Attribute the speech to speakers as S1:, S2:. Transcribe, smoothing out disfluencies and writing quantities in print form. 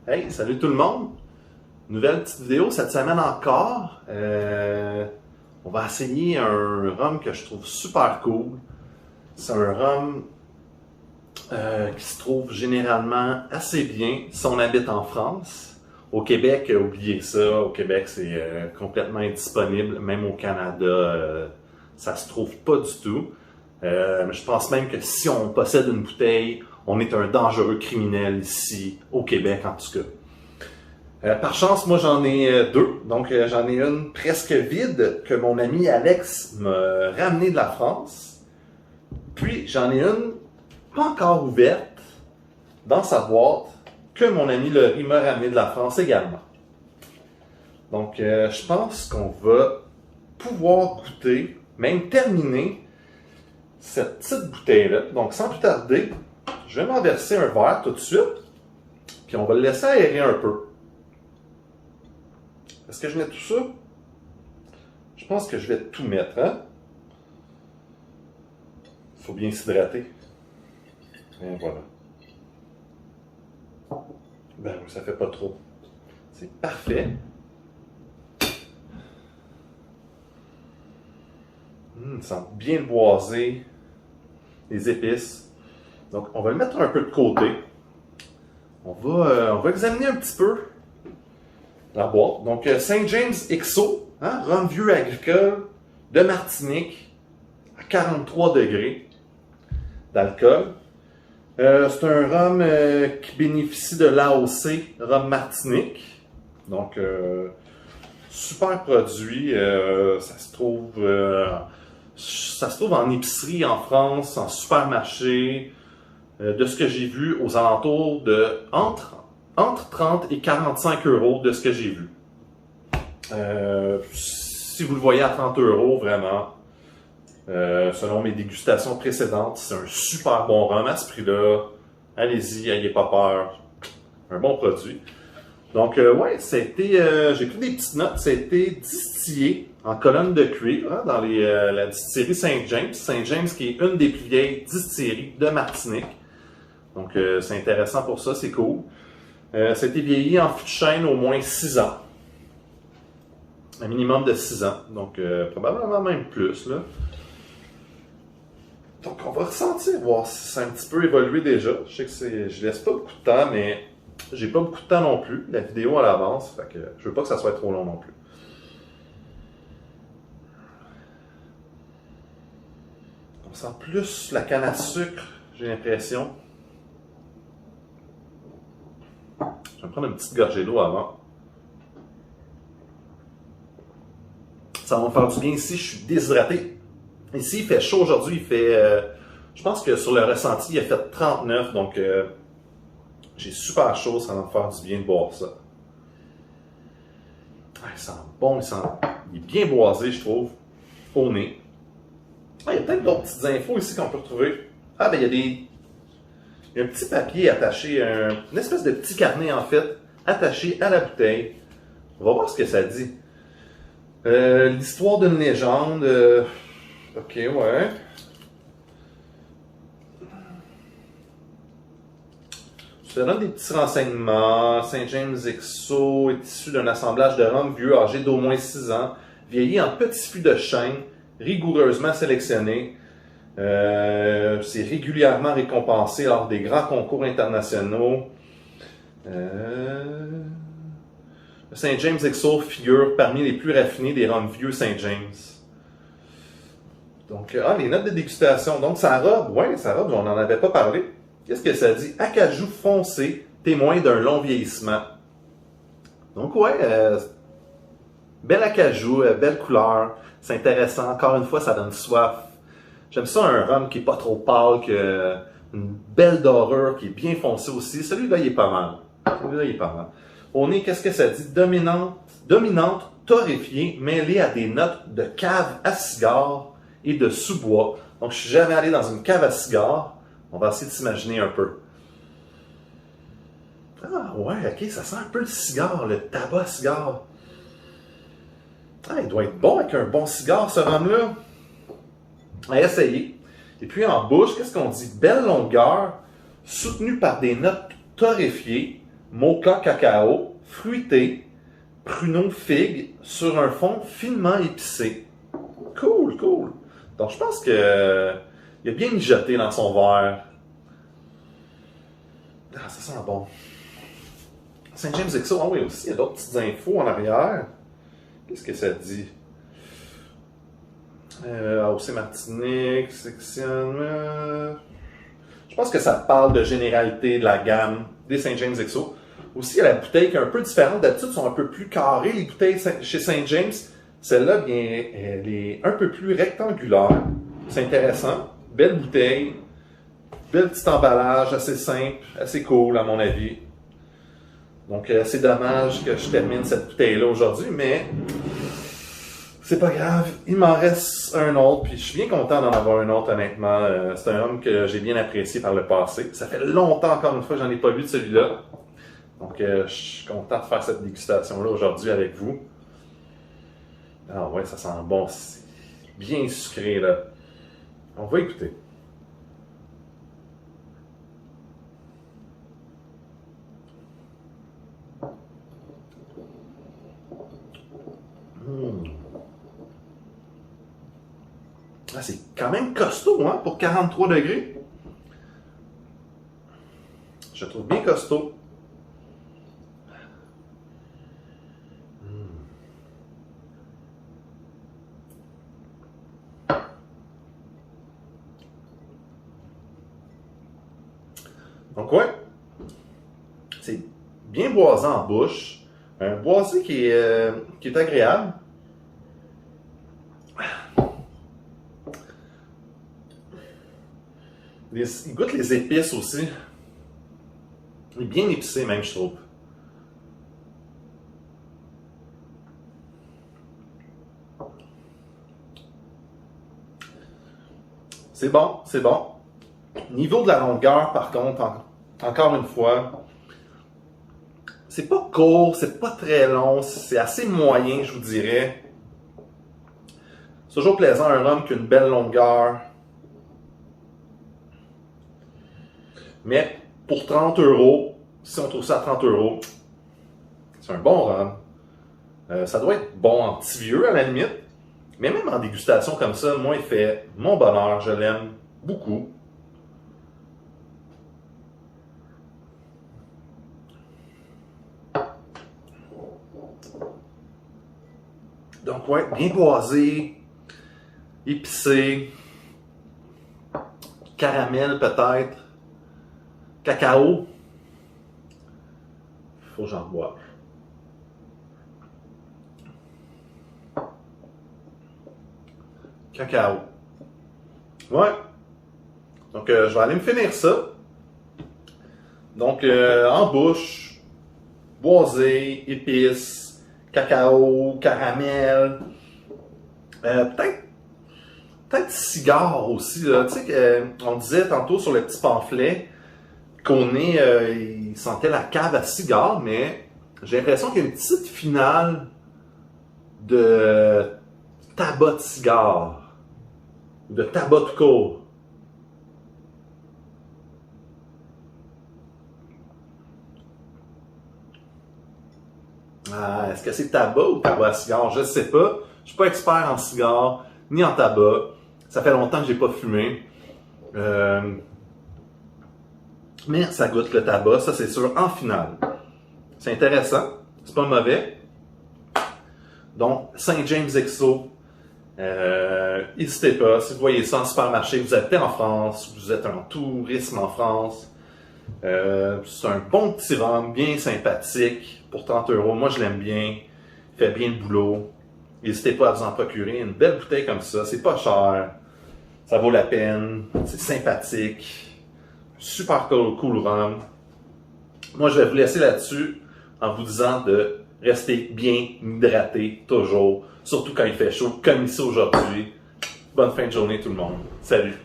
S1: Hey, salut tout le monde! Nouvelle petite vidéo cette semaine encore. On va essayer un rhum que je trouve super cool. C'est un rhum qui se trouve généralement assez bien si on habite en France. Au Québec, oubliez ça. Au Québec, c'est complètement indisponible. Même au Canada, ça se trouve pas du tout. Mais je pense même que si on possède une bouteille, on est un dangereux criminel ici, au Québec en tout cas. Par chance, moi j'en ai deux. Donc j'en ai une presque vide que mon ami Alex m'a ramené de la France. Puis j'en ai une pas encore ouverte dans sa boîte que mon ami Laurie m'a ramené de la France également. Donc je pense qu'on va pouvoir goûter, même terminer cette petite bouteille-là. Donc sans plus tarder, je vais m'en verser un verre tout de suite. Puis on va le laisser aérer un peu. Est-ce que je mets tout ça? Je pense que je vais tout mettre, hein? Il faut bien s'hydrater. Et voilà. Ben oui, ça fait pas trop. C'est parfait. Ça sent bien le boisé, les épices. Donc, on va le mettre un peu de côté. On va examiner un petit peu la boîte. Donc, St. James XO, hein, rhum vieux agricole de Martinique à 43 degrés d'alcool. C'est un rhum qui bénéficie de l'AOC Rhum Martinique. Donc, super produit. Ça se trouve en épicerie en France, en supermarché. De ce que j'ai vu, aux alentours de entre 30 et 45 euros de ce que j'ai vu. Si vous le voyez à 30 euros, vraiment, selon mes dégustations précédentes, c'est un super bon rhum à ce prix-là. Allez-y, n'ayez pas peur. Un bon produit. Donc, ouais, j'ai pris des petites notes. Ça a été distillé en colonne de cuivre hein, dans la distillerie St. James. St. James qui est une des plus vieilles distilleries de Martinique. Donc, c'est intéressant pour ça, c'est cool. Ça a été vieilli en fût de chêne au moins 6 ans. Un minimum de 6 ans. Donc, probablement même plus. Là. Donc, on va ressentir, voir si c'est un petit peu évolué déjà. Je sais que je laisse pas beaucoup de temps, mais j'ai pas beaucoup de temps non plus. La vidéo, elle avance. Fait que je veux pas que ça soit trop long non plus. On sent plus la canne à sucre, j'ai l'impression. Je vais me prendre une petite gorgée d'eau avant. Ça va me faire du bien ici, je suis déshydraté. Ici, il fait chaud aujourd'hui, il fait... je pense que sur le ressenti, il a fait 39, donc j'ai super chaud, ça va me faire du bien de boire ça. Ah, il sent bon, il est bien boisé, je trouve, au nez. Ah, il y a peut-être d'autres petites infos ici qu'on peut retrouver. Ah, ben il y a un petit papier attaché, une espèce de petit carnet en fait, attaché à la bouteille. On va voir ce que ça dit. L'histoire d'une légende. Ok, ouais. Ça donne des petits renseignements. St. James XO est issu d'un assemblage de rhum vieux âgé d'au moins 6 ans, vieilli en petits fûts de chêne, rigoureusement sélectionné. C'est régulièrement récompensé lors des grands concours internationaux. St. James XO figure parmi les plus raffinés des rhums vieux St. James. Donc, les notes de dégustation. Donc, sa robe, on n'en avait pas parlé. Qu'est-ce que ça dit? Acajou foncé, témoin d'un long vieillissement. Donc, ouais, bel acajou, belle couleur. C'est intéressant. Encore une fois, ça donne soif. J'aime ça, un rhum qui n'est pas trop pâle, une belle dorure, qui est bien foncé aussi. Celui-là, il est pas mal. Au nez, qu'est-ce que ça dit? Dominante, torréfiée, mêlée à des notes de cave à cigare et de sous-bois. Donc, je suis jamais allé dans une cave à cigare. On va essayer de s'imaginer un peu. Ah, ouais, ok, ça sent un peu le cigare, le tabac à cigare. Ah, il doit être bon avec un bon cigare, ce rhum-là. À essayer. Et puis en bouche, qu'est-ce qu'on dit? Belle longueur, soutenue par des notes torréfiées, mocha cacao, fruité, pruneau figue sur un fond finement épicé. Cool, cool. Donc je pense que il a bien mijoté dans son verre. Ah, ça sent bon. Saint James XO, ah oui aussi, il y a d'autres petites infos en arrière. Qu'est-ce que ça dit? AOC Martinique, section... Je pense que ça parle de généralité de la gamme des Saint James XO. Aussi, il y a la bouteille qui est un peu différente. D'habitude, sont un peu plus carrées, les bouteilles chez Saint James. Celle-là, bien, elle est un peu plus rectangulaire. C'est intéressant. Belle bouteille. Bel petit emballage, assez simple, assez cool à mon avis. Donc, c'est dommage que je termine cette bouteille-là aujourd'hui, mais c'est pas grave. Il m'en reste un autre, puis je suis bien content d'en avoir un autre, honnêtement. C'est un homme que j'ai bien apprécié par le passé. Ça fait longtemps, encore une fois, que j'en ai pas vu de celui-là. Donc, je suis content de faire cette dégustation-là aujourd'hui avec vous. Ah ouais, ça sent bon. C'est bien sucré, là. On va écouter. Ah, c'est quand même costaud, hein, pour 43 degrés. Je trouve bien costaud. Donc ouais, c'est bien boisé en bouche. Un boisé qui est agréable. Il goûte les épices aussi. Il est bien épicé même, je trouve. C'est bon, c'est bon. Niveau de la longueur, par contre, encore une fois, c'est pas court, c'est pas très long, c'est assez moyen, je vous dirais. C'est toujours plaisant un rhum qui a une belle longueur. Mais pour 30 €, si on trouve ça à 30 €, c'est un bon rhum. Ça doit être bon en petit vieux à la limite. Mais même en dégustation comme ça, moi, il fait mon bonheur. Je l'aime beaucoup. Donc, ouais, bien boisé, épicé, caramel peut-être, cacao. Il faut que j'en boive. Cacao. Ouais. Donc, je vais aller me finir ça. Donc, en bouche, boisé, épices, cacao, caramel. Peut-être cigare aussi. Là. Tu sais, on disait tantôt sur le petit pamphlet qu'on il sentait la cave à cigare, mais j'ai l'impression qu'il y a une petite finale de tabac de cigare. De tabac de court. Ah, est-ce que c'est tabac ou tabac à cigare? Je ne sais pas. Je ne suis pas expert en cigare ni en tabac. Ça fait longtemps que je n'ai pas fumé. Mais ça goûte le tabac, ça c'est sûr, en finale. C'est intéressant. C'est pas mauvais. Donc, Saint James XO. N'hésitez pas, si vous voyez ça en supermarché, vous êtes en France, vous êtes en tourisme en France, c'est un bon petit rhum, bien sympathique, pour 30 €, moi je l'aime bien, il fait bien le boulot, n'hésitez pas à vous en procurer, une belle bouteille comme ça, c'est pas cher, ça vaut la peine, c'est sympathique, super cool rhum. Moi je vais vous laisser là-dessus, en vous disant de rester bien hydraté, toujours. Surtout quand il fait chaud, comme ici aujourd'hui. Bonne fin de journée tout le monde. Salut!